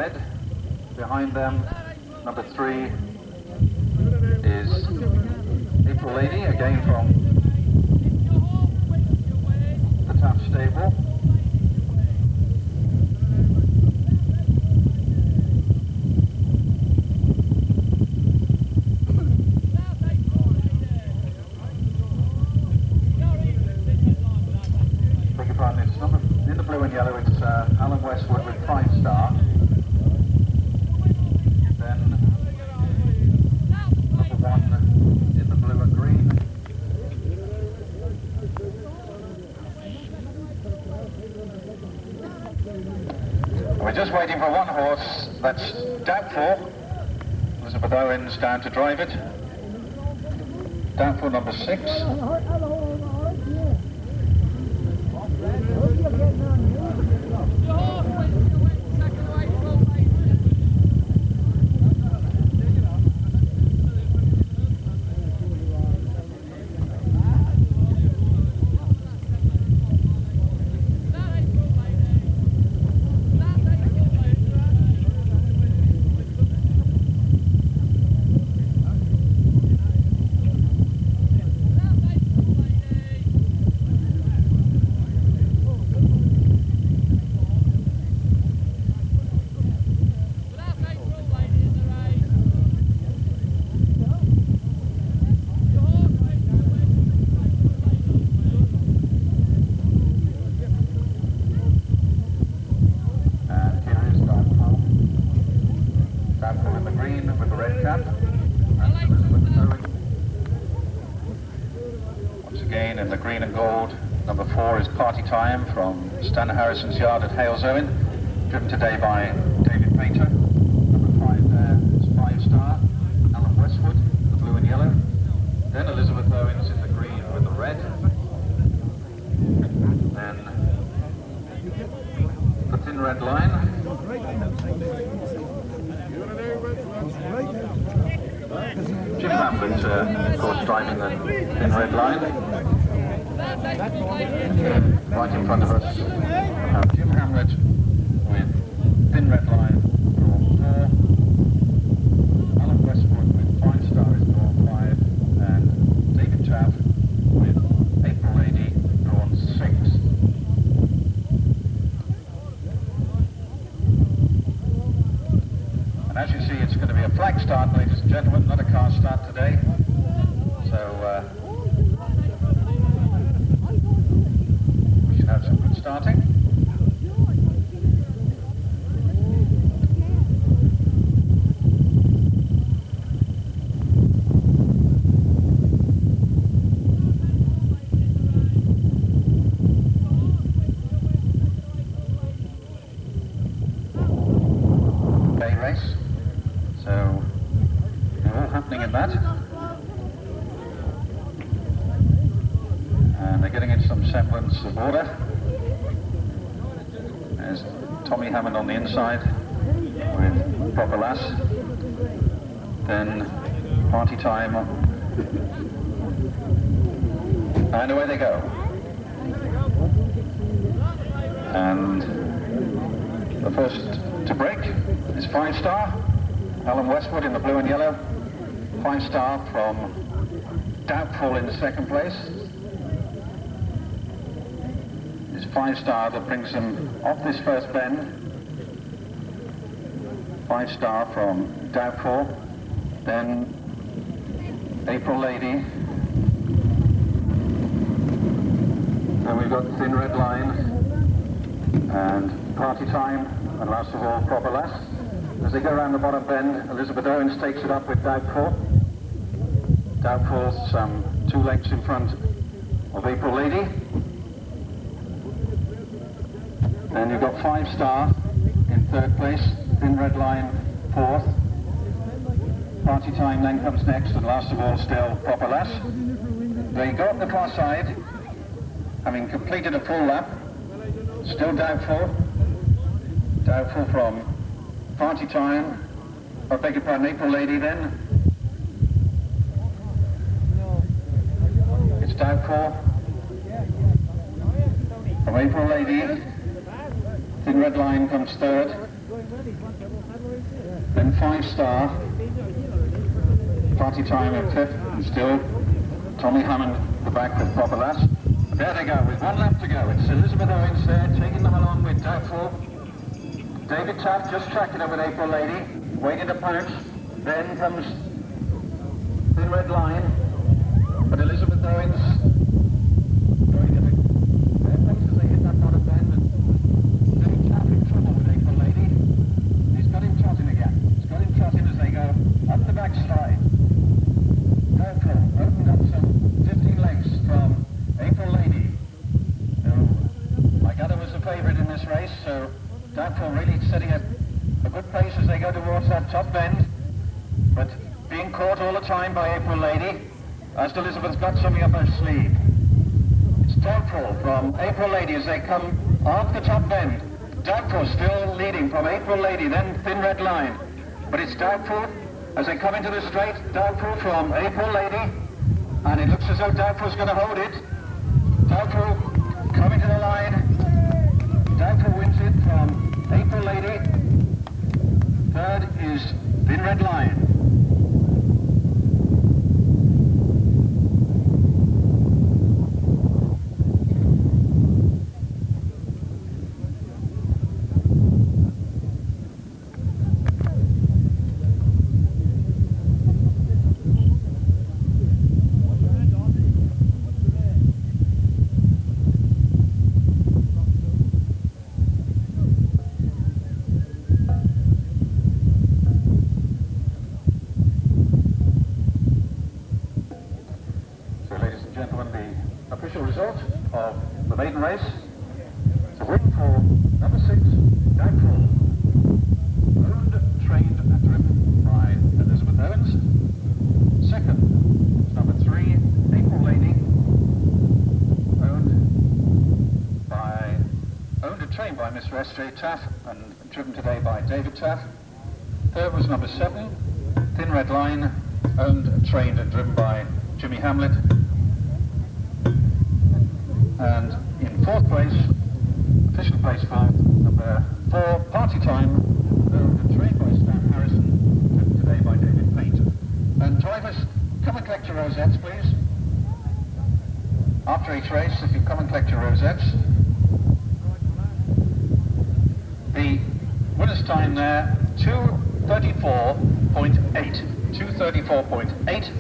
red. Behind them, number 3 is April Lady, again from the Taff stable. Beg your pardon, it's number, in the blue and yellow, it's Alan Westwood with 5 star. Then number 1 in the blue and green. We're just waiting for one horse, that's Doubtful. Elizabeth Owens down to drive it. Doubtful number 6. In the green and gold, number 4 is Party Time from Stan Harrison's yard at Halesowen, driven today by David Painter. Number 5 there is 5 star, Alan Westwood, the blue and yellow. Then Elizabeth Owens in the green with the red. Then the thin red line. Jim Hamlet, of course, driving the thin red line. Right in front of us, we have Jim Hamlet with thin red line, drawn 4. Alan Westwood with 5 star is drawn 5. And David Taff with April Lady, drawn 6. And as you see, it's going to be a flag start, ladies and gentlemen, not a car start today. So, have some good starting. Day race, so all happening in that. And they're getting into some semblance of order. There's Tommy Hammond on the inside with Proper Lass. Then Party Time. And away they go. And the first to break is 5 star. Alan Westwood in the blue and yellow. 5 star from Doubtful in the second place. 5 star that brings them off this first bend. 5 star from Doubtful. Then April Lady. And we've got Thin Red Line and Party Time, and last of all Proper Lass. As they go around the bottom bend, Elizabeth Owens takes it up with Doubtful. Doubtful some 2 lengths in front of April Lady. Then you've got 5 star in 3rd place, Thin Red Line 4th. Party Time then comes next, and last of all still Proper Lass. They go up the far side, having completed a full lap. Still Doubtful. Doubtful from Party Time, I beg your pardon, April Lady then. It's Doubtful from April Lady. Thin Red Line comes 3rd. Then 5 star, party time at 5th, and still Tommy Hammond the back with Proper Lass. There they go, with 1 lap to go. It's Elizabeth Owens there, taking them along with Doubtful. David Taft just tracking her with April Lady, waiting to pounce. Then comes Thin Red Line, but Elizabeth Owens going at their pace as they hit that bottom bend. And David Taft in trouble with April Lady. He's got him trotting again. He's got him trotting as they go up the back slide. Doubtful opened up some 15 lengths from April Lady, who I gather was the favourite in this race, so Doubtful really setting a good pace as they go towards that top bend, but being caught all the time by April Lady, as Elizabeth's got something up her sleeve. It's Doubtful from April Lady as they come off the top bend. Doubtful still leading from April Lady, then Thin Red Line, but it's Doubtful as they come into the straight. Doubtful from April Lady, and it looks as though Doubtful's going to hold it. Doubtful coming to the line. Doubtful wins it from April Lady. Third is Thin Red Line. Official result of the maiden race. It's a win for number 6, Doubtful. Owned, trained and driven by Elizabeth Owens. Second, number 3, April Lady. Owned and trained by Mr. S.J. Taff and driven today by David Taff. Third was number 7, Thin Red Line. Owned, trained and driven by Jimmy Hamlet. And in 4th place, official place for number 4, Party Time, owned and trained by Stan Harrison, driven today by David Painter. And drivers, come and collect your rosettes, please. After each race, if you come and collect your rosettes. The winner's time there, 2:34.8. 2:34.8,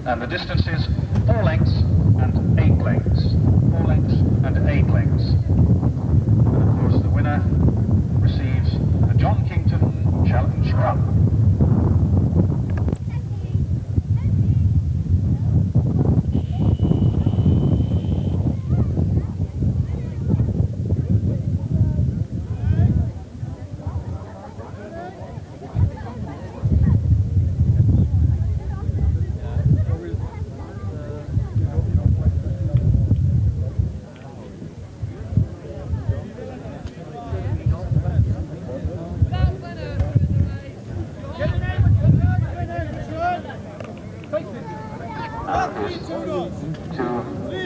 and the distance is 4 lengths and 8 lengths. 4 lengths and 8 lengths. And of course the winner receives the John Kington Challenge Run.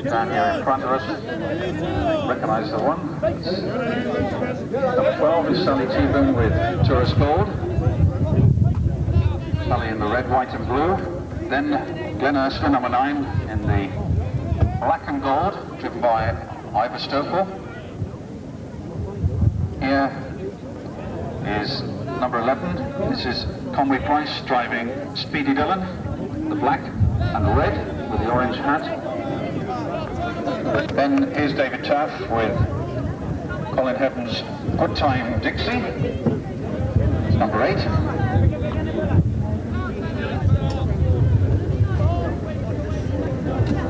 Down here in front of us, recognise the one. Number 12 is Sally T-Boone with Tourist Gold. Sally in the red, white and blue. Then Glen Ursula, number 9, in the black and gold, driven by Ivor Stokel. Here is number 11. This is Conway Price driving Speedy Dillon, the black and the red with the orange hat. Then here's David Taff with Colin Heaven's Good Time Dixie. It's number 8.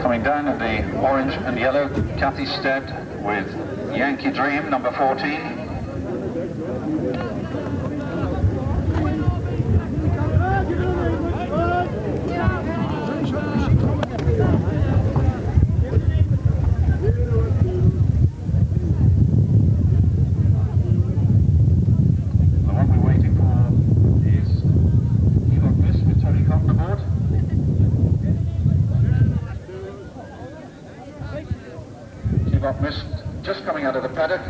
Coming down in the orange and yellow, Kathy Stead with Yankee Dream, number 14. Got missed just coming out of the paddock.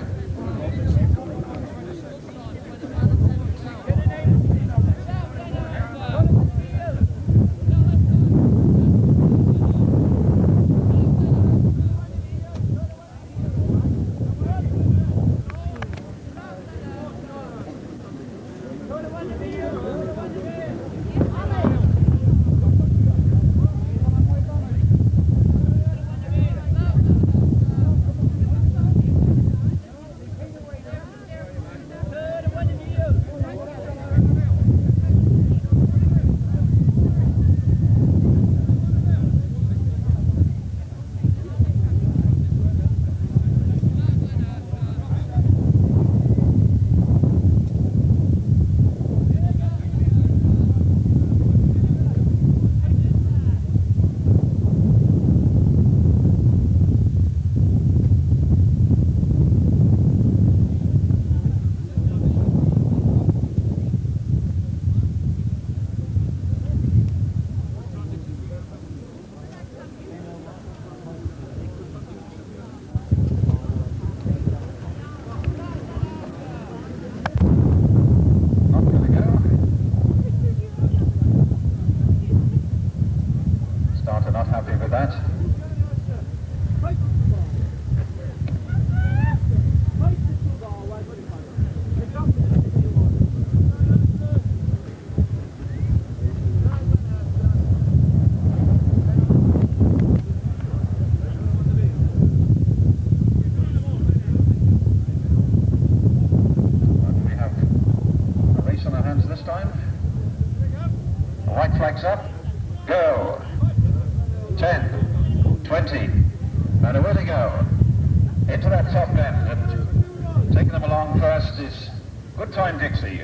that top end, and taking them along first is Good Time Dixie,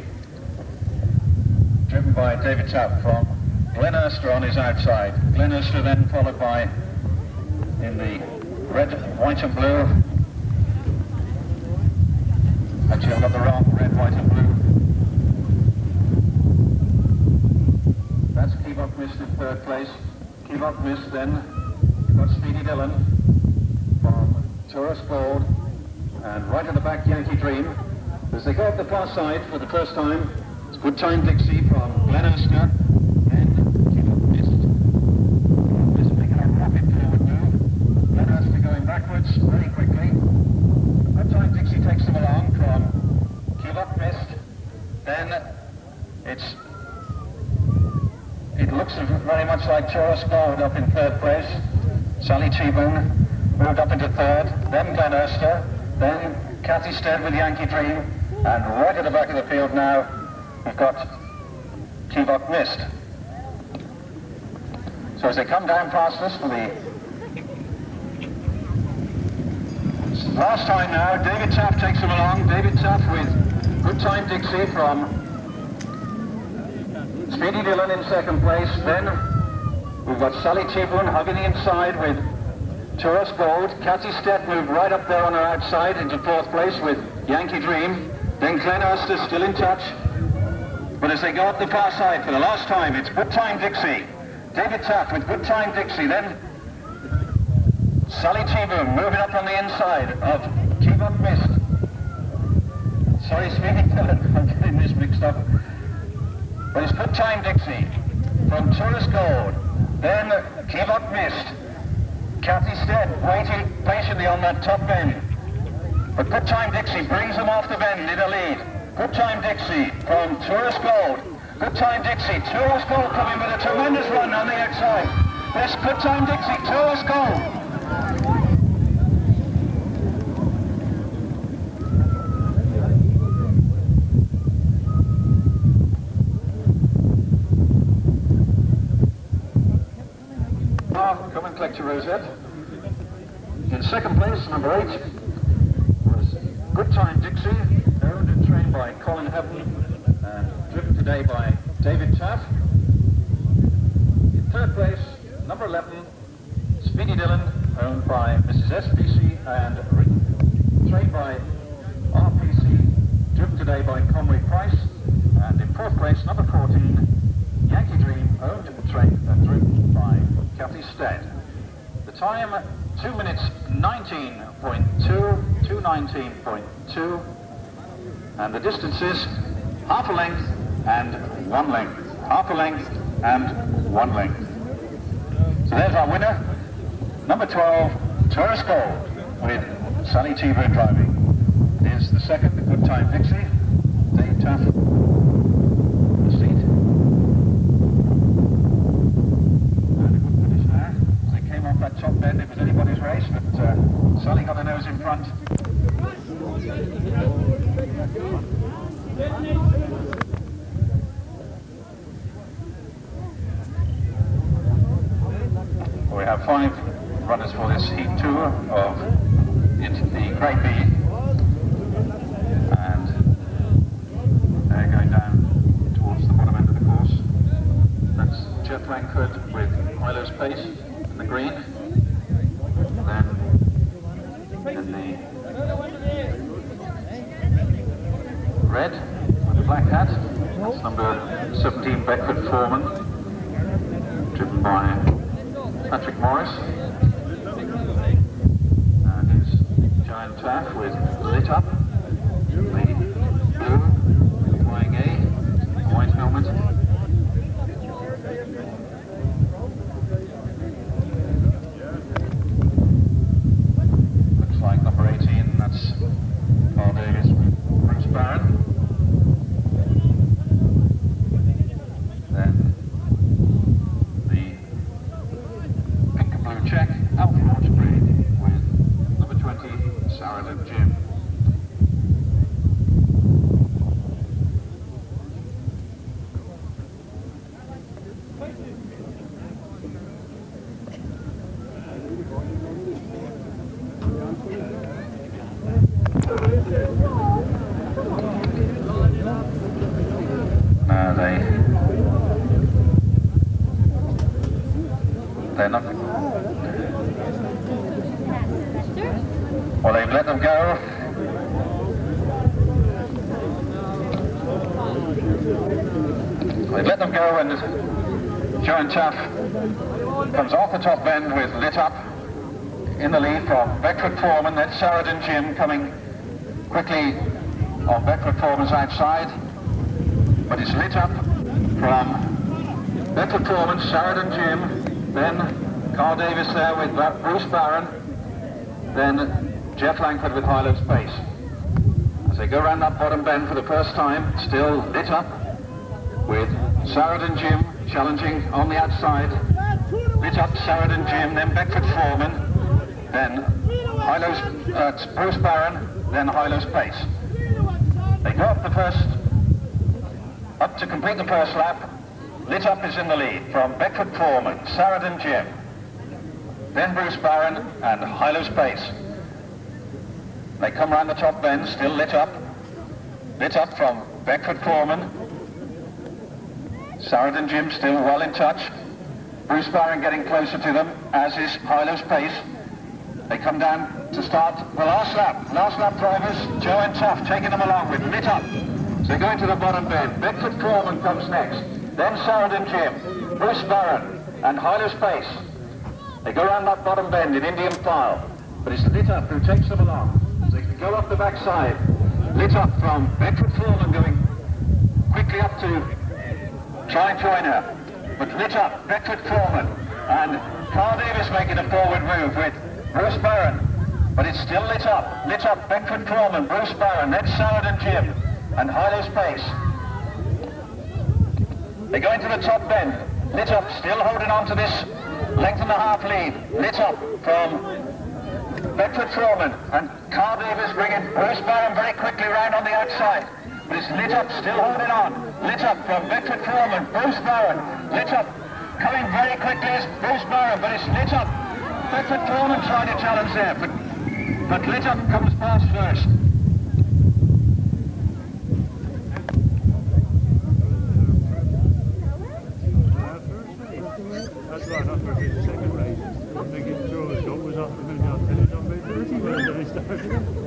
driven by David Tapp from Gloucester on his outside. Gloucester then followed by, in the red, white and blue. Actually, I've got the wrong red, white and blue. That's Keep Up Mist in third place. Keep Up Mist, then you've got Speedy Dillon from Tourist Gold, and right at the back, Yankee Dream. As they go up the far side for the first time, it's Good Time Dixie from Gloucester, and Keep Up Mist. Mist making a rapid forward move. Gloucester going backwards very quickly. Good Time Dixie takes them along from Keep Up Mist. Then it looks very much like Tourist Gold up in third place. Sally Cheeburn moved up into third, then Gloucester, then Cathy Stead with Yankee Dream, and right at the back of the field now, we've got Keep Up Mist. So as they come down past us for the last time now, David Tapp takes them along. David Tapp with Good Time Dixie from Speedy Dillon in second place. Then we've got Sally Cheeburn hugging the inside with Tourist Gold. Cathy Stead moved right up there on her outside into fourth place with Yankee Dream. Then Gloucester still in touch. But as they go up the far side for the last time, it's Good Time Dixie. David Tapp with Good Time Dixie. Then Sally Cheeburn moving up on the inside of Keep Up Mist. Sorry, Speedy Dillon, I'm getting this mixed up. But it's Good Time Dixie from Tourist Gold. Then Keep Up Mist. Cathy Stead waiting patiently on that top bend. But Good Time Dixie brings them off the bend in a lead. Good Time Dixie from Tourist Gold. Good Time Dixie, Tourist Gold coming with a tremendous run on the outside. This Good Time Dixie, Tourist Gold. Come and collect your rosette. In second place, number 8, was Good Time Dixie, owned and trained by Colin Heaven and driven today by David Tapp. In third place, number 11, Speedy Dillon, owned by Mrs. SPC and trained by RPC, driven today by Conway Price. And in fourth place, number 14, Yankee Dream, owned and trained and driven by Cathy Stead. The time, 2 minutes 19.2, 2:19.2, and the distance is half a length and 1 length, half a length and 1 length. So there's our winner, number 12, Tourist Gold, with Sally Cheeburn driving. Here's the second, Good Time Dixie, Dave Tapp, the seat. Off that top bend, it was anybody's race, but Sally got her nose in front. We have 5 runners for this heat 2 of the Grade B, and they're going down towards the bottom end of the course. That's Jeff Langford with Milo's Pace in the green, then in the red with the black hat, that's number 17 Beckford Foreman, driven by Patrick Morris, and his Giant Taff with Lit Up, the blue, flying A, white helmet. Like number 18, that's Carl Davies with Bruce Barron. Then the pink and blue check, Alfie Horchbury with number 20, Sarah Luke Jim. They're not. Well, they've let them go. They've let them go, and Joe and Tough comes off the top bend with Lit Up in the lead from Beckford Foreman. Then Saradin Jim coming quickly on Beckford Foreman's outside, but it's Lit Up from Beckford Foreman, Saradin Jim, then Carl Davis there with Bruce Barron, then Jeff Langford with Highland's Pace. As they go round that bottom bend for the first time, still Lit Up with Saradin Jim challenging on the outside. Lit Up, Saradin Jim, then Beckford Foreman, then Bruce Barron, then Highland's Pace. They go up to complete the first lap. Lit Up is in the lead from Beckford Foreman, Saradin Jim, then Bruce Barron and Highland's Pace. They come round the top bend, still Lit Up from Beckford Foreman. Saradin Jim still well in touch. Bruce Barron getting closer to them, as is Highland's Pace. They come down to start the last lap. Last lap drivers, Joe and Tough taking them along with Lit Up. So they're going to the bottom bend. Beckford Foreman comes next. Then Saradin Jim, Bruce Barron and Highland's Pace. They go around that bottom bend in Indian file, but it's Lit Up who takes them along. So they can go up the backside. Lit Up from Beckford Foreman going quickly up to try and join her. But Lit Up, Beckford Foreman and Carl Davis making a forward move with Bruce Barron. But it's still Lit Up, Beckford Foreman, Bruce Barron, then Saradin Jim and Highland's Pace. They go into the top bend. Lit Up still holding on to this length and a half lead. Lit Up from Beckford Foreman and Carl Davis bringing Bruce Barron very quickly round on the outside. But it's Lit Up still holding on. Lit Up from Beckford Foreman, Bruce Barron. Lit Up coming very quickly is Bruce Barron, but it's Lit Up. Beckford Foreman trying to challenge there, but Lit Up comes past first. That's right, that's what I did the second race. They get through the dog was off the minute I finished on me 30 when they started.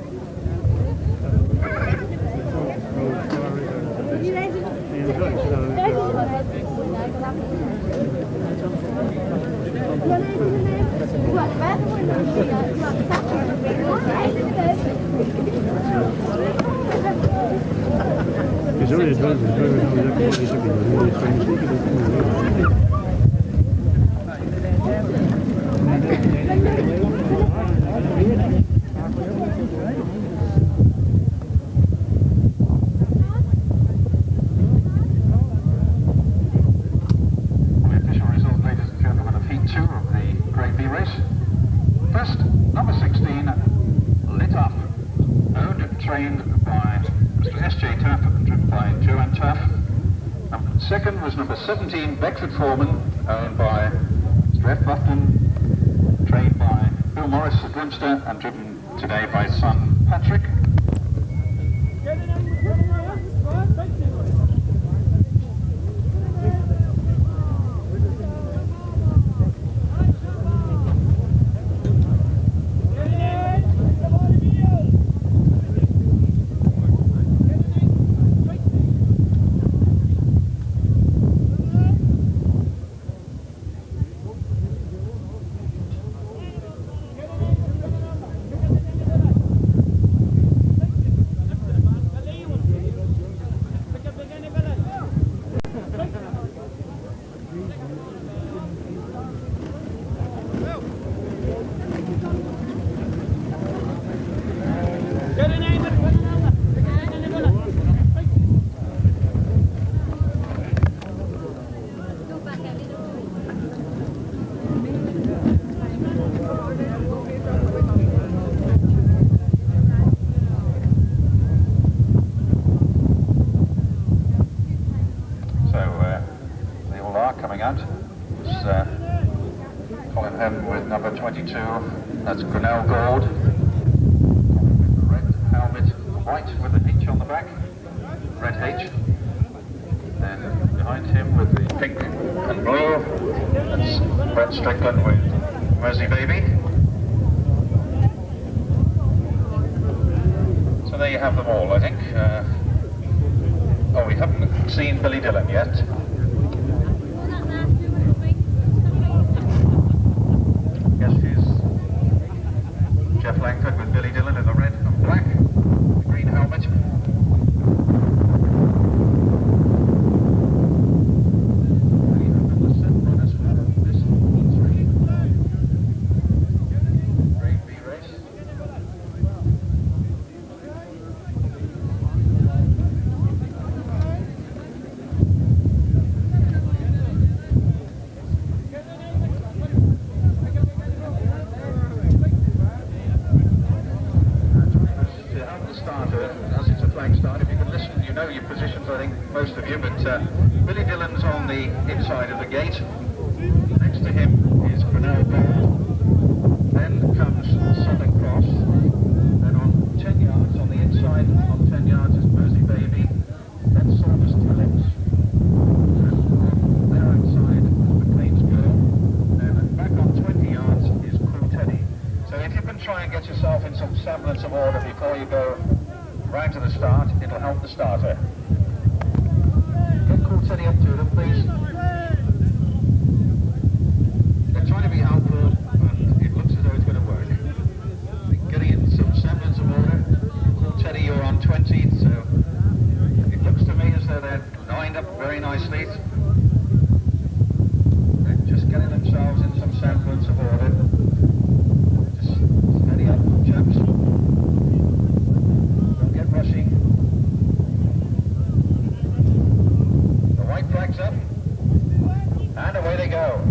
It's only Second was number 17, Beckford Foreman, owned by Mr. F. Bufton, trained by Bill Morris at Gloucester and driven today by his son Patrick. Strickland with Mersey Baby. So there you have them all, I think. Oh, we haven't seen Billy Dillon yet. Yes, she's Jeff Langford with Billy Dillon in the red and black, the green helmet. Billy Dillon's on the inside of the gate. Next to him is Brunel Gold. Then comes Southern Cross. Then on 10 yards, on the inside, on 10 yards is Mersey Baby. Then Saunders Tillings. And there outside is McLean's Girl. Then back on 20 yards is Cool Teddy. So if you can try and get yourself in some semblance of order before you go round to the start, it'll help the starter. Get Cool Teddy up to them, please. They're trying to be helpful, and it looks as though it's going to work. Getting in some semblance of order. Cool Teddy, you're on 20, so it looks to me as though they're lined up very nicely. They're just getting themselves in some semblance of order. Just steady up, chaps. Don't get rushing. White flags up, and away they go.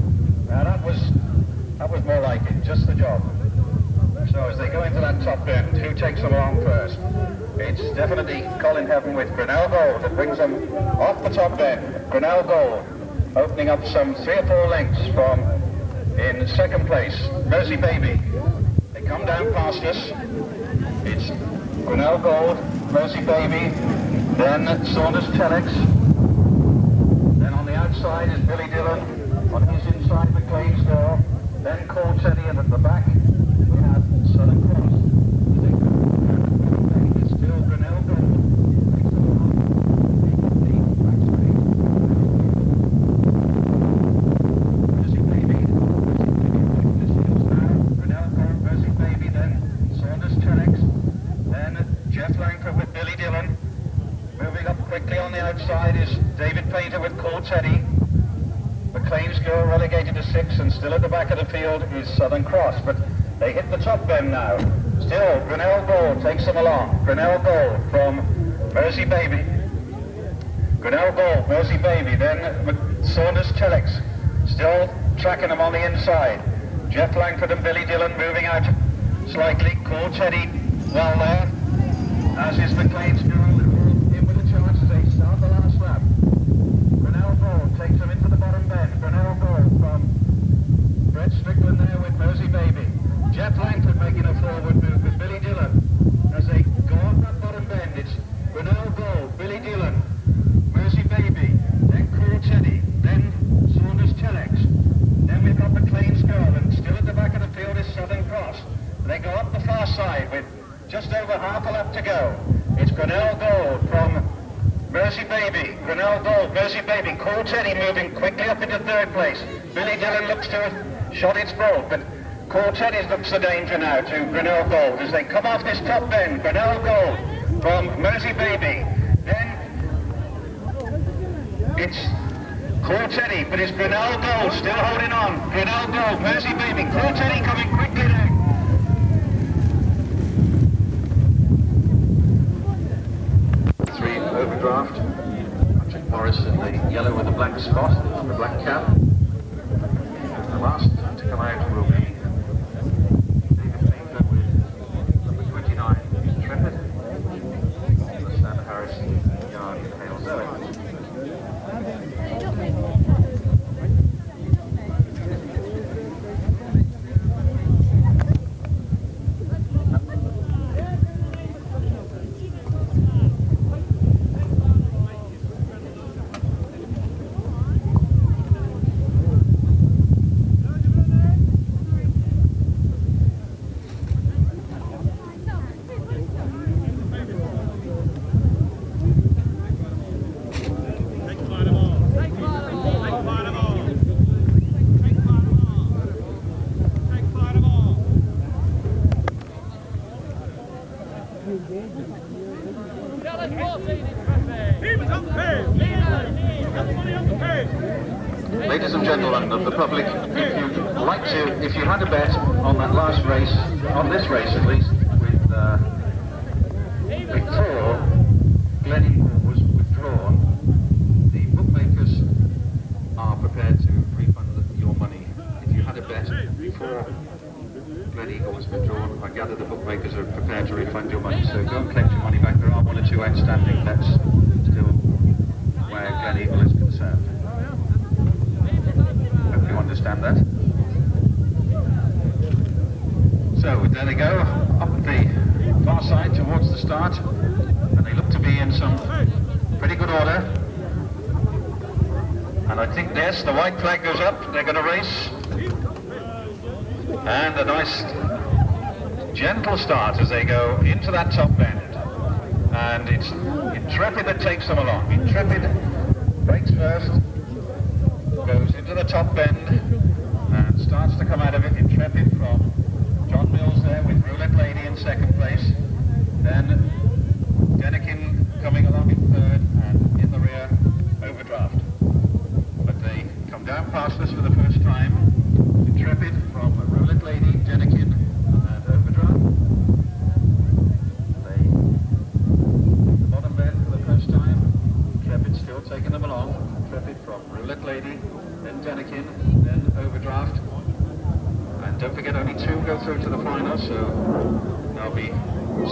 Now that was more like it, just the job. So as they go into that top bend, who takes them along first? It's definitely Colin Heaven with Brunel Gold that brings them off the top bend. Brunel Gold opening up some 3 or 4 lengths from in second place, Mersey Baby. They come down past us. It's Brunel Gold, Mersey Baby, then Saunders Telex. Outside is Billy Dillon, on his inside McLean's Girl, then Cool Teddy, and at the back we have Southern Cross. It's still Brunel Gold. Mersey Baby. Brunel Gold, Mersey Baby, then Saunders Telex, then Jeff Langford with Billy Dillon. Moving up quickly on the outside is David Painter with Cool Teddy. McLean's Girl relegated to 6, and still at the back of the field is Southern Cross. But they hit the top bend now. Still, Brunel Gold takes them along. Brunel Gold from Mersey Baby. Brunel Gold, Mersey Baby, then Saunders Telex. Still tracking them on the inside. Jeff Langford and Billy Dillon moving out slightly. Cool Teddy well there, as is McLean's Girl. They start the last lap. Brunel Gold takes them into the bottom bend. Brunel Gold from Brett Strickland there with Mersey Baby. Jeff Langford making a forward move with Billy Dillon. As they go up that bottom bend, it's Brunel Gold, Billy Dillon, Mersey Baby, then Cool Teddy, then Saunders Telex. Then we've got McLean's Girl, and still at the back of the field is Southern Cross. They go up the far side with just over half a lap to go. It's Brunel Gold from Mersey Baby, Brunel Gold, Mersey Baby, Cool Teddy moving quickly up into 3rd place. Billy Dillon looks to have shot its boat, but Cool Teddy looks the danger now to Brunel Gold as they come off this top bend. Brunel Gold from Mersey Baby. Then it's Cool Teddy, but it's Brunel Gold still holding on. Brunel Gold, Mersey Baby, Cool Teddy coming quickly now. Overdraft. Patrick Morris in the yellow with a black spot on the black cap. The last to come out will be David Painter with number 29, Intrepid. Sam Harris, Yard, Hale Zoe. Ladies and gentlemen of the public, if you had a bet on that last race, on this race at least, with before Gleneagle was withdrawn, the bookmakers are prepared to refund your money. If you had a bet before Gleneagle was withdrawn, I gather the bookmakers are prepared to refund your money, so go and collect your money back. There are one or two outstanding bets still where Gleneagle is concerned. Hope you understand that. So there they go, up at the far side towards the start, and they look to be in some pretty good order. And I think yes, the white flag goes up, they're going to race. And a nice gentle start as they go into that top bend. And it's Intrepid that takes them along. Intrepid breaks first, goes into the top bend, and starts to come out of it. Intrepid from John Mills there with Roulette Lady in second place. Then Denikin coming along in third, and in the rear, Overdraft. But they come down past us for the first time. Intrepid from Roulette Lady, Denikin, and Overdraft. They the bottom bend for the first time. Intrepid still taking them along. Intrepid from Roulette Lady, then Denikin, then Overdraft. And don't forget, only two go through to the final, so they'll be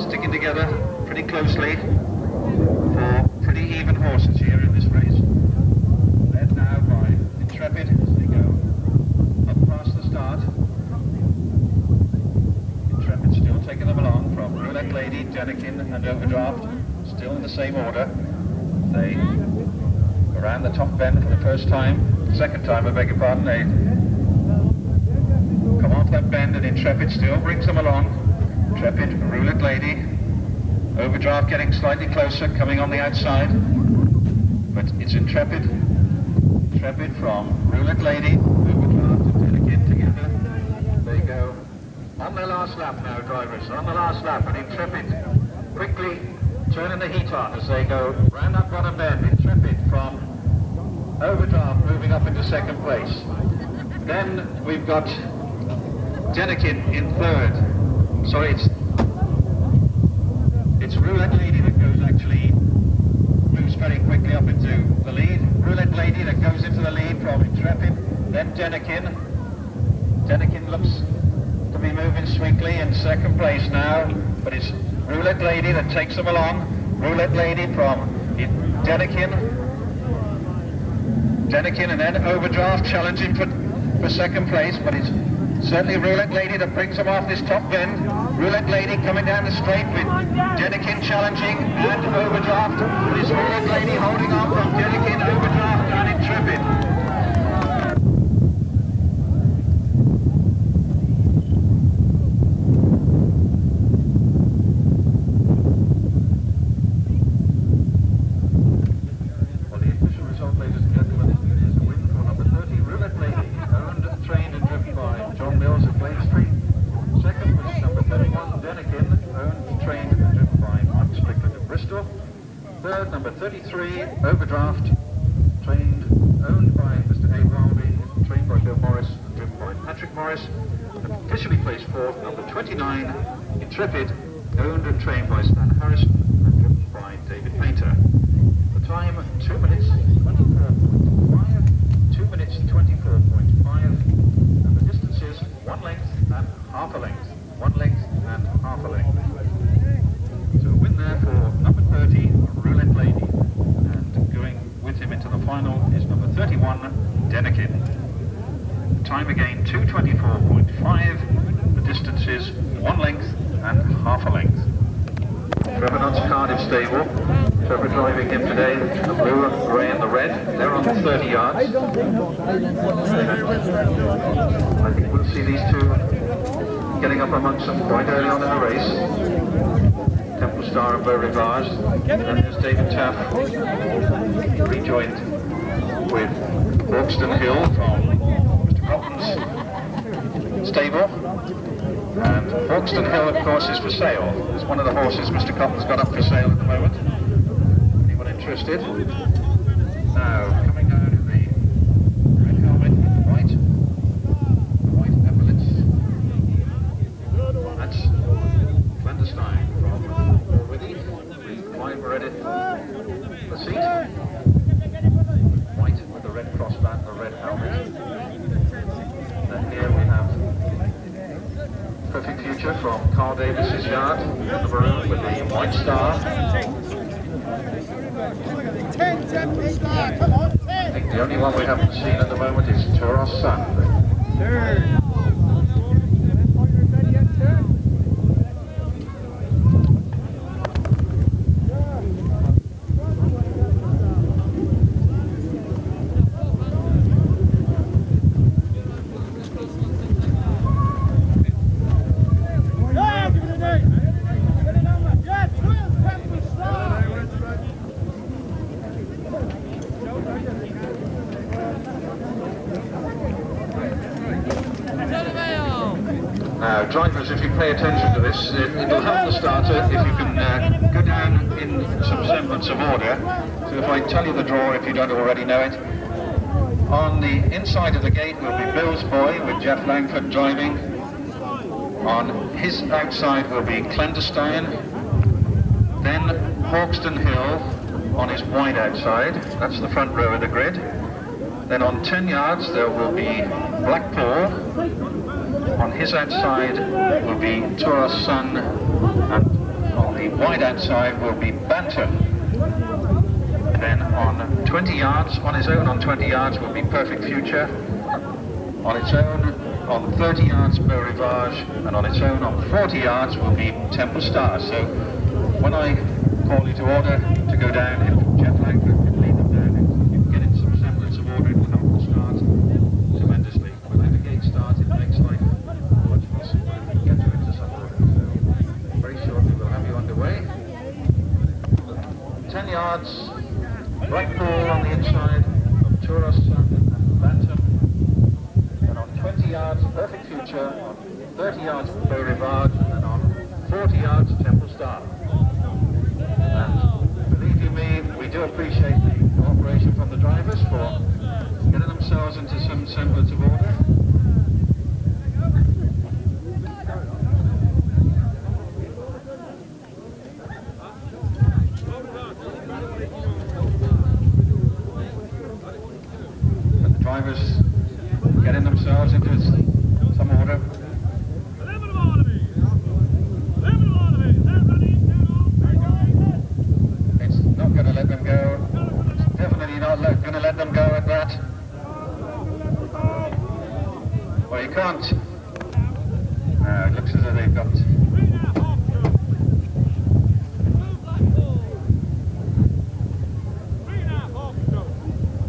sticking together pretty closely for pretty even horses here in this race. Led now by Intrepid as they go up past the start. Intrepid still taking them along from Roulette Lady, Denikin, and Overdraft, still in the same order. They around the top bend for the first time, second time I beg your pardon, they come off that bend and Intrepid still brings them along. Intrepid, Roulette Lady, Overdraft getting slightly closer, coming on the outside, but it's Intrepid from Roulette Lady, Overdraft and Denikin together. They go on their last lap now, drivers, on the last lap, and Intrepid quickly turning the heat on as they go round that bottom bend. Intrepid from Overdraft moving up into second place. Then we've got Denikin in third. Sorry, it's Roulette Lady that goes moves very quickly up into the lead. Roulette Lady that goes into the lead from Intrepid. Then Denikin. Denikin looks to be moving sweetly in second place now, but it's Roulette Lady that takes them along. Roulette Lady from Denikin and then Overdraft challenging for second place, but it's certainly Roulette Lady that brings them off this top bend. Roulette Lady coming down the straight with Denikin challenging and Overdraft. But it's Roulette Lady holding on from Denikin, Overdraft and Intrepid. Third, number 33, Overdraft, owned by Mr. A. Wilby, trained by Bill Morris, and driven by Patrick Morris. And officially placed fourth, number 29, Intrepid, owned and trained by Stan Harrison, and driven by David Painter. The time, 2 minutes 24.5, 2 minutes 24.5, and the distance is 1 length and half a length. 1 length and half a length. So a win there for number 30, Roulette Lady, and going with him into the final is number 31, Denikin. Time again 2:24.5, the distance is 1 length and half a length. Trevor Nutt's Cardiff stable, Trevor driving him today, the blue, grey and the red, they're on 30 yards. I think we'll see these two getting up amongst them quite early on in the race. Temple Star and Beauregard, and there's David Taff, rejoined with Hawkston Hill from Mr. Cotton's stable. And Hawkston Hill, of course, is for sale. It's one of the horses Mr. Cotton's got up for sale at the moment. Anyone interested? Now, coming down in the red helmet with the white epaulets. That's clandestine from Already, with wide Reddit the seat. White with the red crossband, the red helmet. Then here we have Perfect Future from Carl Davis's yard, the maroon with the white star. I think the only one we haven't seen at the moment is Toros Sun. Now, drivers, if you pay attention to this, it'll help the starter if you can go down in some semblance of order. So if I tell you the draw, if you don't already know it, on the inside of the gate will be Bill's Boy with Jeff Langford driving. On his outside will be Clandestine. Then Hawkston Hill on his wide outside. That's the front row of the grid. Then on 10 yards there will be Blackpool. On his outside will be Toros Sun, and on the wide outside will be Bantam. Then on 20 yards, on his own on 20 yards will be Perfect Future. On its own on 30 yards Beau Rivage, and on its own on 40 yards will be Temple Star. So when I call you to order to go down, if Jeff Langford can lead them down, if you get in some semblance of order, it will help the start tremendously. Without the gate start, it makes life much more simpler if you get you into some order. So very shortly we'll have you underway. 10 yards, Blackpool on the inside of Toros Sun and Bantam. And on 20 yards, Perfect Future, on 30 yards, Beau Rivage, and on 40 yards, Temple Star. And believe you me, we do appreciate the cooperation from the drivers for getting themselves into some semblance of order. But the drivers getting themselves into some order. It's not going to let them go. It's definitely not going to let them go at that. Well, you can't. It looks as though they've got.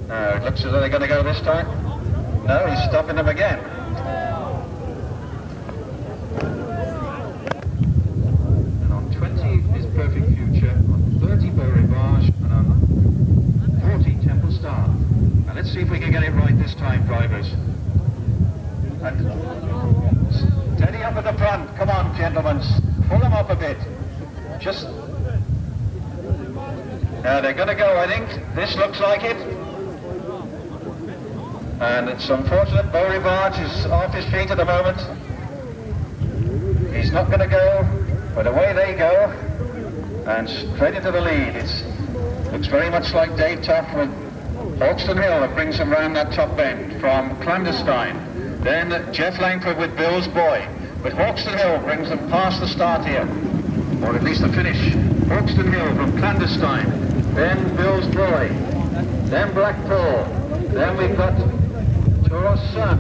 It looks as though they're going to go this time. No, he's stopping them again. And on 20 is Perfect Future, on 30 Beau Rivage, and on 40 Temple Star. Now let's see if we can get it right this time, drivers. And steady up at the front. Come on, gentlemen. Pull them up a bit. Just. Now they're going to go, I think. This looks like it. And it's unfortunate Beau Rivage is off his feet at the moment. He's not going to go, but away they go. And straight into the lead. It looks very much like Dave Tuff with Hawkston Hill that brings him round that top bend from Clandestine. Then Jeff Langford with Bill's Boy. But Hawkston Hill brings them past the start here, or at least the finish. Hawkston Hill from Clandestine. Then Bill's Boy. Then Blackpool. Then we've got Toros Sun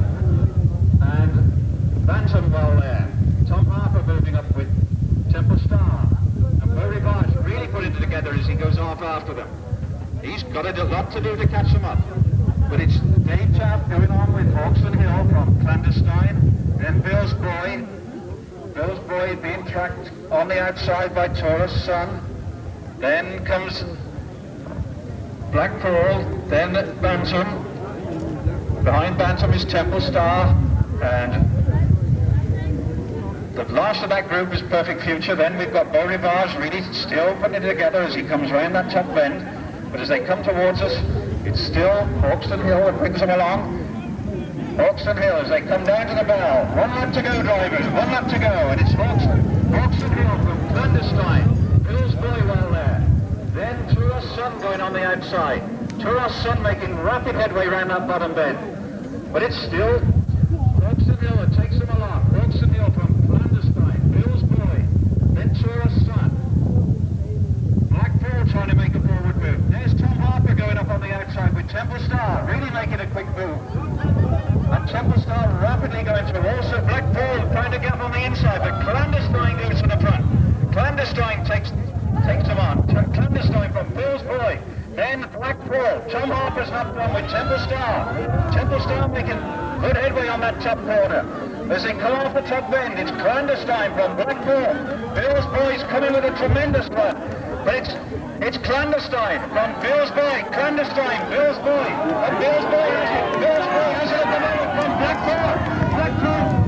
and Bantam well there. Tom Harper moving up with Temple Star. And Beau Rivage really putting it together as he goes off after them. He's got a lot to do to catch them up. But it's Dave Taft going on with Hawkston Hill from Clandestine. Then Bill's Boy. Bill's Boy being tracked on the outside by Toros Sun. Then comes Blackpool. Then Bantam. Behind Bantam is Temple Star, and The last of that group is Perfect Future. Then we've got Beau Rivage really still putting it together as he comes round that top bend. But as they come towards us, it's still Hawkston Hill that brings them along. Hawkston Hill as they come down to the bell. 1 lap to go, drivers. 1 lap to go. And it's Hawkston Hill from Clandestine. Bill's very well there. Then Turas Sun going on the outside. Turas Sun making rapid headway round that bottom bend. But it's still Hawkston Hill that takes them along. Hawkston Hill from Clandestine. Bill's Boy. Then Turas Sun. Blackpool trying to make a forward move. There's Tom Harper going up on the outside with Temple Star. Really making a quick move. And Temple Star rapidly going through. Also Blackpool trying to get up on the inside. But Clandestine goes to the front. Clandestine takes them on. Clandestine from Bill's Boy. Then Blackpool. Tom Harper's not done with Temple Star. Temple Star making good headway on that top corner. As they come off the top bend, it's Clandestine from Blackpool. Bill's Boy's coming with a tremendous run. But it's Clandestine from Bill's Boy. Clandestine, Bill's Boy. And Bill's Boy has it. Bill's Boy has it at the moment from Blackpool. Blackpool.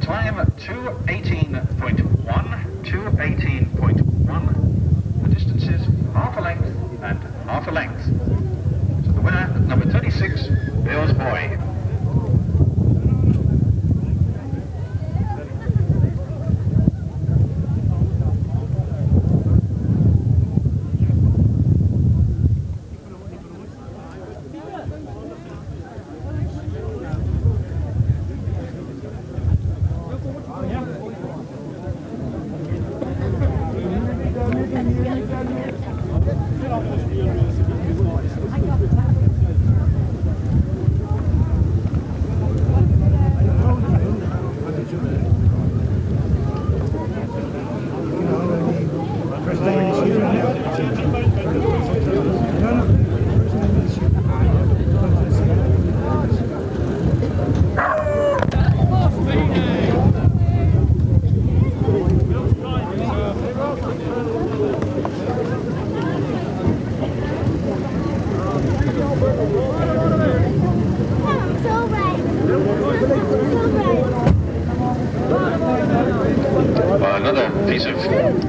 Time 2:18.1, 2:18.1. The distance is half a length and half a length. So the winner, number 36, Bill's Boy.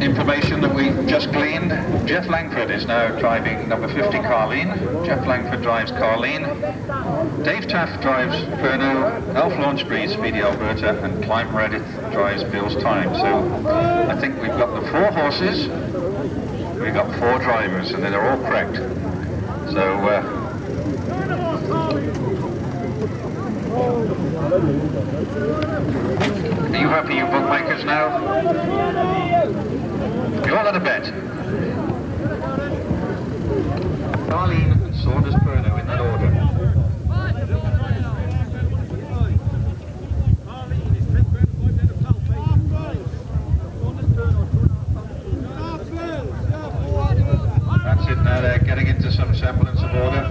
Information that we just gleaned. Jeff Langford is now driving number 50 Carleen. Jeff Langford drives Carleen. Dave Taft drives Perno. Alf Launchbury, Speedy Alberta, and Clive Reddith drives Bill's Time. So I think we've got the 4 horses, we've got 4 drivers, and they're all correct. So are you happy, you bookmakers, now? You all had a bet. Carleen and Saunders Perno in that order. That's it now, they're getting into some semblance of order.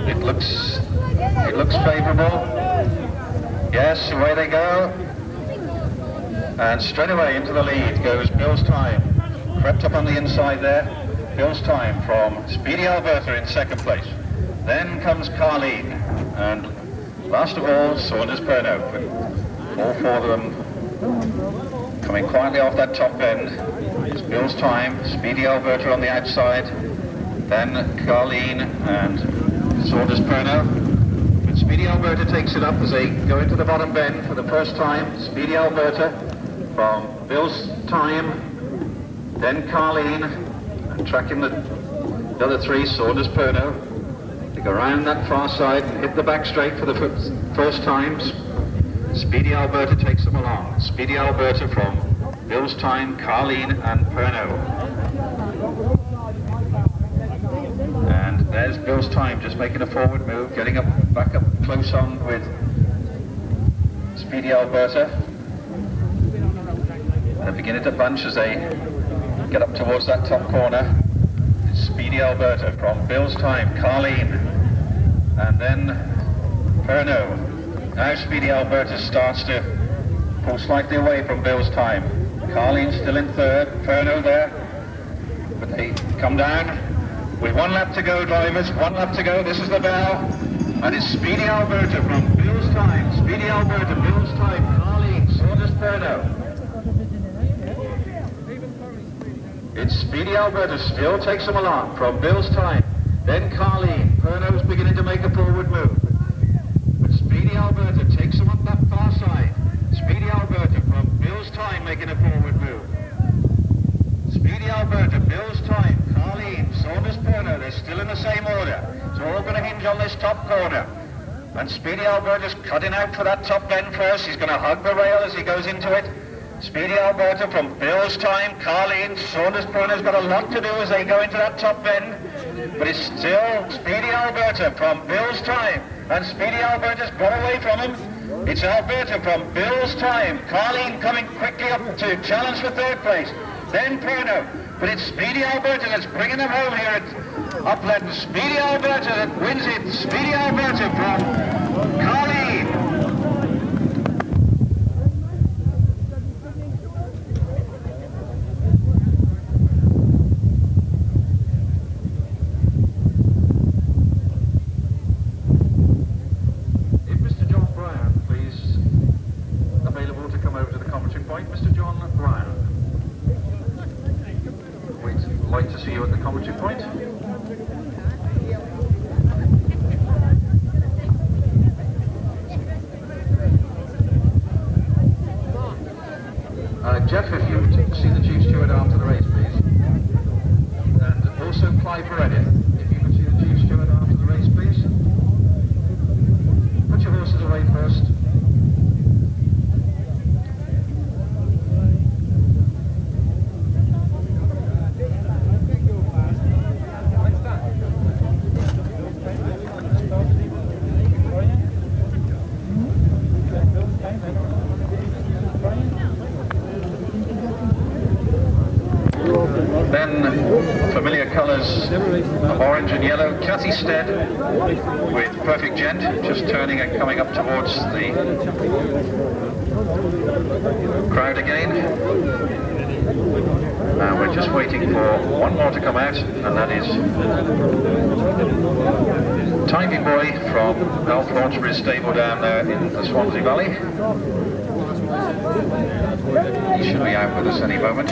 It looks favourable. Yes, away they go. And straight away into the lead goes Bill's Time. Crept up on the inside there. Bill's Time from Speedy Alberta in second place. Then comes Carleen. And last of all, Saunders Perno. All 4 of them coming quietly off that top bend. It's Bill's Time, Speedy Alberta on the outside. Then Carleen and Saunders Perno. Speedy Alberta takes it up as they go into the bottom bend for the first time. Speedy Alberta from Bill's Time, then Carleen, and tracking the other 3, Saunders Perno. They go around that far side and hit the back straight for the first times. Speedy Alberta takes them along. Speedy Alberta from Bill's Time, Carleen, and Perno. And there's Bill's Time just making a forward move, getting back up close on with Speedy Alberta. They're beginning to bunch as they get up towards that top corner. It's Speedy Alberta from Bill's Time, Carleen, and then Perno. Now Speedy Alberta starts to pull slightly away from Bill's Time. Carleen still in third, Perno there. but they come down with 1 lap to go, drivers, 1 lap to go. This is the bell, and it's Speedy Alberta from Bill's Time. Speedy Alberta, Bill's Time, Carleen, Saunders Perno. It's Speedy Alberta, still takes them along from Bill's Time. Then Carleen, Perno's beginning to make a forward move. But Speedy Alberta takes them up that far side. Speedy Alberta from Bill's Time making a forward move. Speedy Alberta, Bill's Time, Carleen, Saunders Perno, they're still in the same order. It's all going to hinge on this top corner. And Speedy Alberta's cutting out for that top bend first. He's going to hug the rail as he goes into it. Speedy Alberta from Bill's Time, Carleen, Saunders Perno's got a lot to do as they go into that top bend. But it's still Speedy Alberta from Bill's Time. And Speedy Alberta's got away from him. It's Alberta from Bill's Time. Carleen coming quickly up to challenge for 3rd place. Then Perno. But it's Speedy Alberta that's bringing them home here at Upleadon. Speedy Alberta that wins it. Speedy Alberta from Carleen. If Mr. John Brown, please, available to come over to the commentary point. Mr. John Brown. We'd like to see you at the commentary point. Jeff, if you would see the Chief Steward after the race, please. And also Clive Meredith, if you could see the Chief Steward after the race, please. Put your horses away first. Then familiar colours of orange and yellow. Cathy Stead with Perfect Gent, just turning and coming up towards the crowd again. And we're just waiting for one more to come out, and that is Tiny Boy from Alf Launchbury's stable down there in the Swansea Valley. He should be out with us any moment.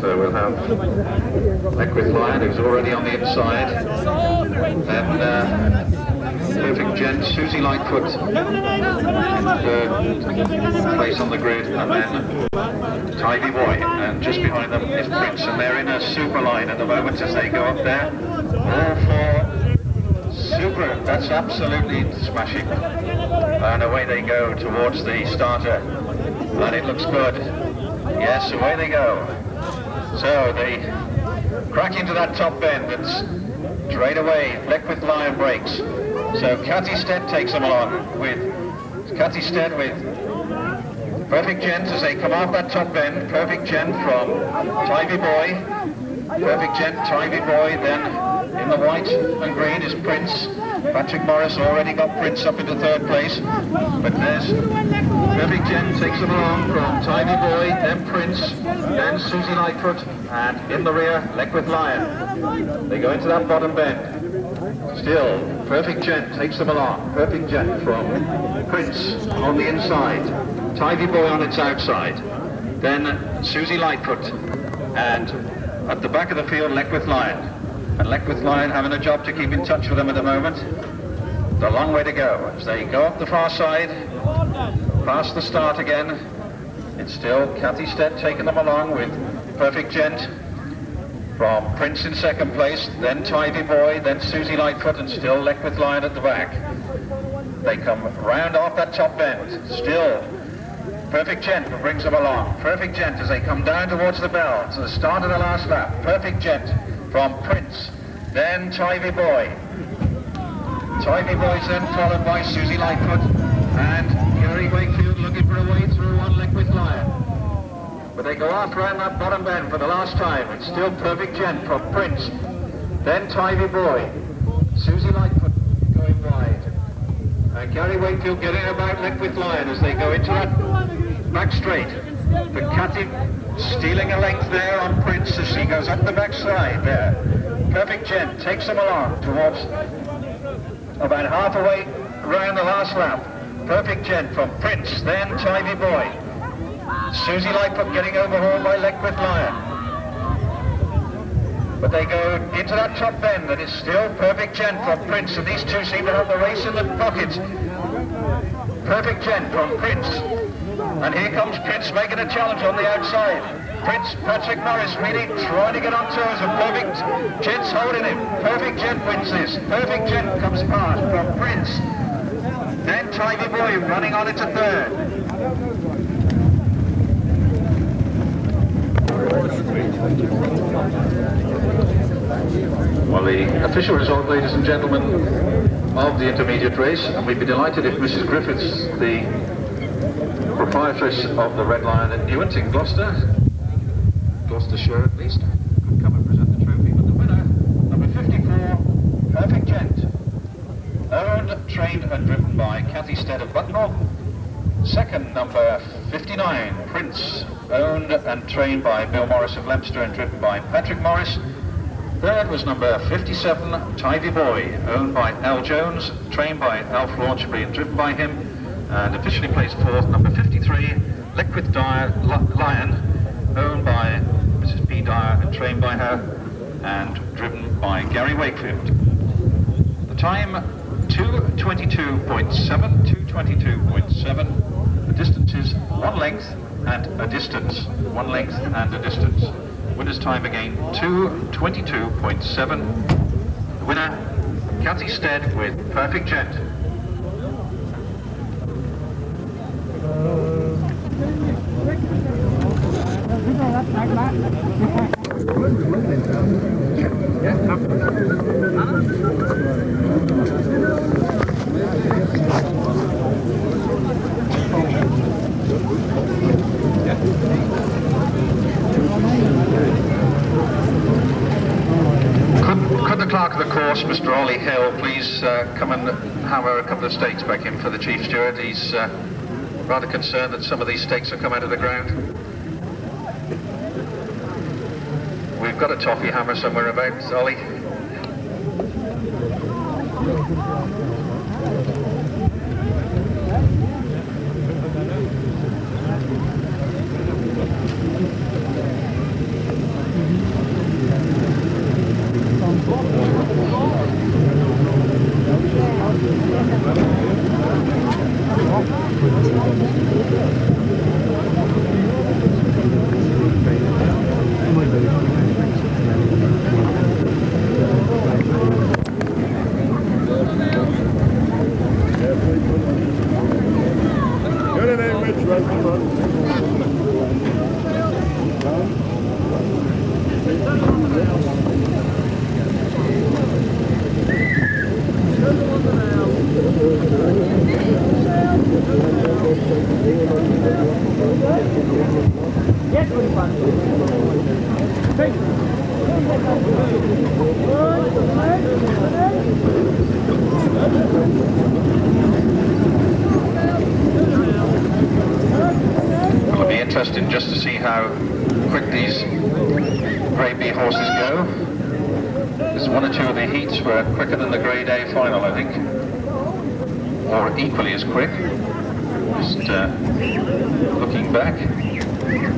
So we'll have Equith Lion, who's already on the inside, then Perfect Gent, Susie Lightfoot in 3rd place on the grid, and then Tidy Boy, and just behind them is Prince, and they're in a super line at the moment as they go up there. All 4 super, that's absolutely smashing, and away they go towards the starter, and it looks good. Yes, away they go. So they crack into that top bend and straight away Equith Lion breaks. So Cathy Stead takes them along with Cathy Stead with Perfect Gent as they come off that top bend. Perfect Gent from Tivy Boy. Perfect Gent, Tivy Boy, then in the white and green is Prince. Patrick Morris already got Prince up into 3rd place, but there's Perfect Gent takes them along from Tiny Boy, then Prince, then Susie Lightfoot, and in the rear, Equith Lion. They go into that bottom bend. Still, Perfect Gent takes them along. Perfect Gent from Prince on the inside, Tiny Boy on its outside, then Susie Lightfoot, and at the back of the field, Equith Lion. And Equith Lion having a job to keep in touch with them at the moment. It's a long way to go. As they go up the far side, past the start again, it's still Cathy Stead taking them along with Perfect Gent from Prince in 2nd place, then Tivy Boy, then Susie Lightfoot, and still Equith Lion at the back. They come round off that top bend. Still Perfect Gent brings them along. Perfect Gent as they come down towards the bell to the start of the last lap. Perfect Gent from Prince, then Tivy Boy. Tivy Boy's then followed by Susie Lightfoot and Gary Wakefield looking for a way through on Liquid Lion. But they go off round that bottom bend for the last time. It's still Perfect Gent from Prince, then Tivy Boy. Susie Lightfoot going wide. And Gary Wakefield getting about Liquid Lion as they go into that back straight. But Cathy stealing a length there on Prince as she goes up the back side there. Perfect Gent takes them along towards about halfway around the last lap. Perfect Gent from Prince, then Tivy Boy. Susie Lightfoot getting overhauled by Liquid Lion. But they go into that top bend and it's still Perfect Gent from Prince, and these two seem to have the race in the pocket. Perfect Gent from Prince. And here comes Prince making a challenge on the outside. Prince, Patrick Morris really trying to get on toes, and Perfect Gent's holding him. Perfect Gent wins this. Perfect Gent comes past from Prince. Then Tivy Boy running on into third. Well, the official result, ladies and gentlemen, of the intermediate race, and we'd be delighted if Mrs. Griffiths, the proprietress of the Red Lion at Newent in Gloucestershire at least, could come and present the trophy. But the winner, number 54, Perfect Gent, owned, trained and driven by Cathy Stead of Bucknell. Second, number 59, Prince, owned and trained by Bill Morris of Leominster and driven by Patrick Morris. Third was number 57, Tivy Boy, owned by Al Jones, trained by Alf Launchbury and driven by him. And officially placed fourth, number 53, Liquid Lion, owned by Mrs. P. Dyer and trained by her and driven by Gary Wakefield. The time 2:22.7, 2:22.7. The distance is one length and a distance. One length and a distance. Winner's time again 2:22.7. The winner, Cathy Stead with Perfect Gent. Could the clerk of the course, Mr. Ollie Hill, please come and hammer a couple of stakes back in for the Chief Steward? He's rather concerned that some of these stakes have come out of the ground. We've got a toffee hammer somewhere about, Ollie. It'll be interesting just to see how quick these Grade B horses go. There's one or two of the heats were quicker than the Grade A final, I think, or equally as quick. Just looking back,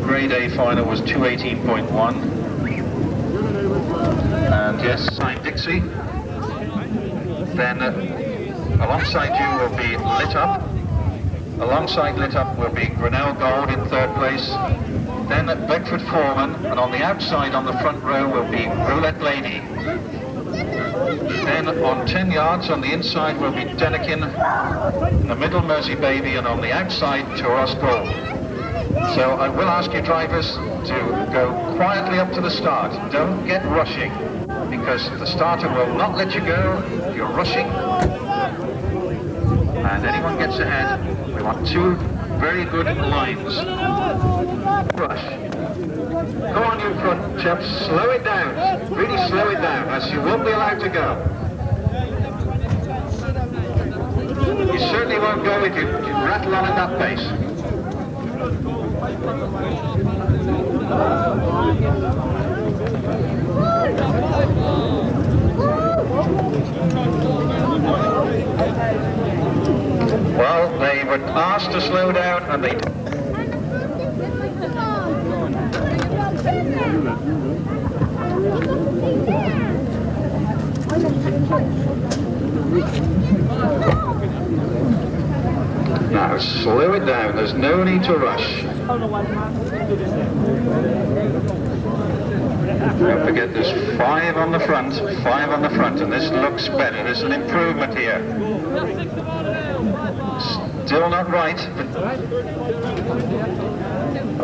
Grade A final was 2:18.1, and yes, Signed Dixie. Then alongside you will be Lit Up. Alongside Lit Up will be Grinnell Gold in third place. Then Bedford Foreman, and on the outside on the front row will be Roulette Lady. Then on 10 yards on the inside will be Denikin, in the middle Mersey Baby, and on the outside Taurus Gold. So I will ask you drivers to go quietly up to the start. Don't get rushing, because the starter will not let you go if you're rushing. And anyone gets ahead, we want two very good lines. Rush. Go on you front, chaps, slow it down. Really slow it down, as you won't be allowed to go. You certainly won't go if you rattle on at that pace. Well, they were asked to slow down and they did. Now, slow it down, there's no need to rush. Don't forget there's 5 on the front, and this looks better. There's an improvement here. Still not right, but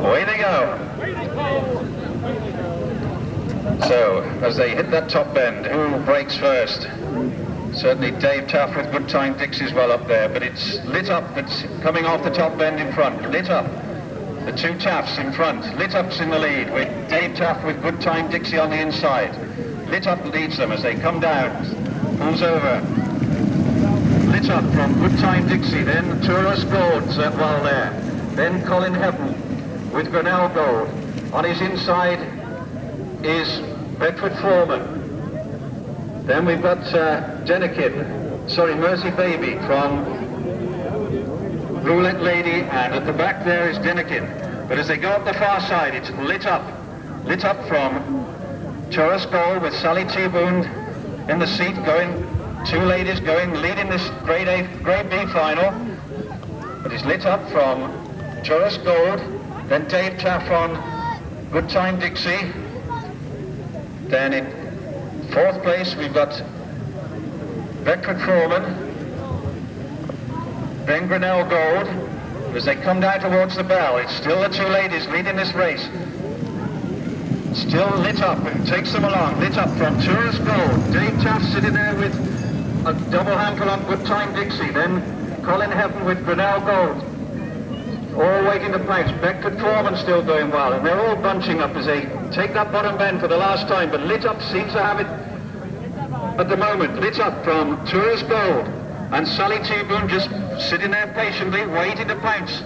away they go. So, as they hit that top bend, who breaks first? Certainly Dave Taff with Good Time Dixie's well up there, but it's lit up. It's coming off the top bend in front. Lit up. The two Taffs in front. Lit up's in the lead with Dave Taff with Good Time Dixie on the inside. Lit up leads them as they come down. Pulls over. Lit up from Good Time Dixie. Then Tourist Gold well there. Then Colin Heaven with Grinnell Gold. On his inside is Bedford Foreman. Then we've got Mercy Baby from Roulette Lady, and at the back there is Denikin. But as they go up the far side, it's lit up from Tourist Gold with Sally T. Boone in the seat, two ladies leading this Grade B final. But it's lit up from Tourist Gold, then Dave Taff on Good Time Dixie. Then in 4th place we've got Bedford Foreman, then Grinnell Gold. As they come down towards the bell, it's still the two ladies leading this race. Still lit up, and takes them along. Lit up from Tourist Gold. Dave Taft sitting there with a double handle on Good Time Dixie. Then Colin Heaven with Grinnell Gold. All waiting to pounce. Bedford Foreman still doing well, and they're all bunching up as they take that bottom bend for the last time. But Lit Up seems to have it at the moment. Lit Up from Tourist Gold, and Sally T. Boone just sitting there patiently, waiting to pounce.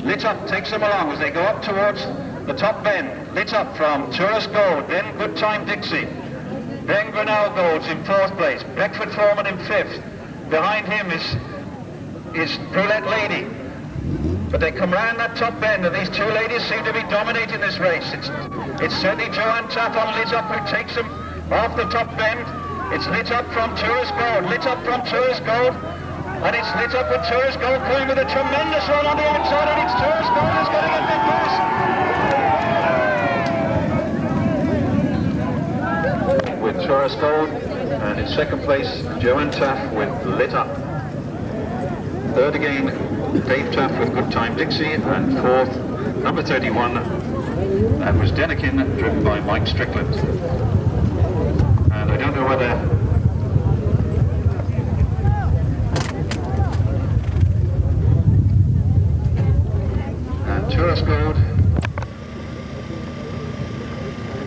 Lit Up takes them along as they go up towards the top bend. Lit Up from Tourist Gold, then Good Time Dixie. Then Grinnell Gold's in 4th place. Bedford Foreman in 5th. Behind him is Roulette Lady. But they come round that top bend, and these two ladies seem to be dominating this race. It's certainly Joanne Tapp on Lit Up who takes them off the top bend. It's Lit Up from Tourist Gold, Lit Up from Tourist Gold, and it's Lit Up with Tourist Gold going with a tremendous run on the outside, and it's Tourist Gold who's getting a big pass. With Tourist Gold, and in 2nd place, Joanne Taff with Lit Up. 3rd again, Dave Taff with Good Time Dixie, and 4th, number 31, that was Denikin, driven by Mike Strickland. And I don't know whether Tourist Gold